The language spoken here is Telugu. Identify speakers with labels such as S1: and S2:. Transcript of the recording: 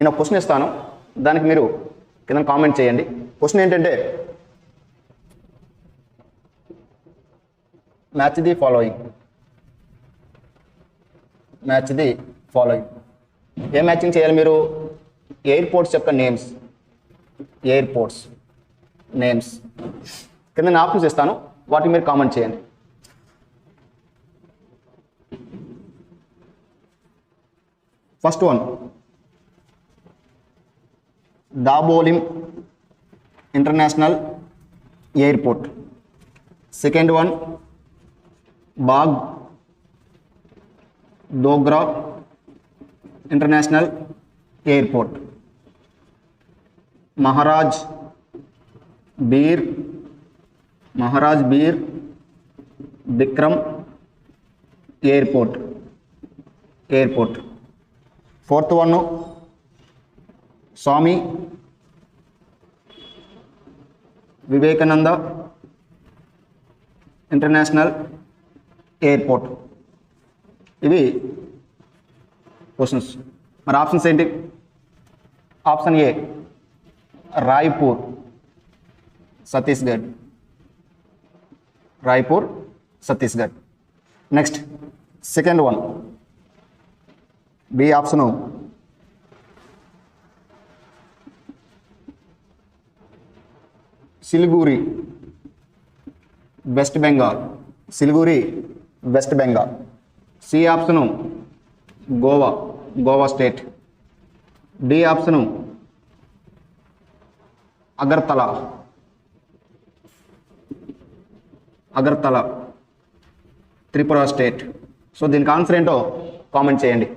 S1: నేను ఒక క్వశ్చన్ ఇస్తాను, దానికి మీరు కింద కామెంట్ చేయండి. క్వశ్చన్ ఏంటంటే match the following. Match the following. A matching చేయాలి మీరు? ఎయిర్పోర్ట్స్ యొక్క నేమ్స్. ఎయిర్పోర్ట్స్ నేమ్స్ కింద నేను ఆప్షన్స్ ఇస్తాను, వాటిని మీరు కామెంట్ చేయండి. First one Dabolim international airport. Second one Bagh Dogra international airport. Maharaj Bir Bikram airport. Fourth one Swami Vivekananda international airport. ఇవి క్వశ్చన్స్. మరి ఆప్షన్స్ ఏంటి? Option A Raipur Chhattisgarh. Next second one B option Siliguri West Bengal. C option Goa state. D option Agartala Tripura state. So దీనికి ఆన్సర్ ఏంటో కామెంట్ చేయండి.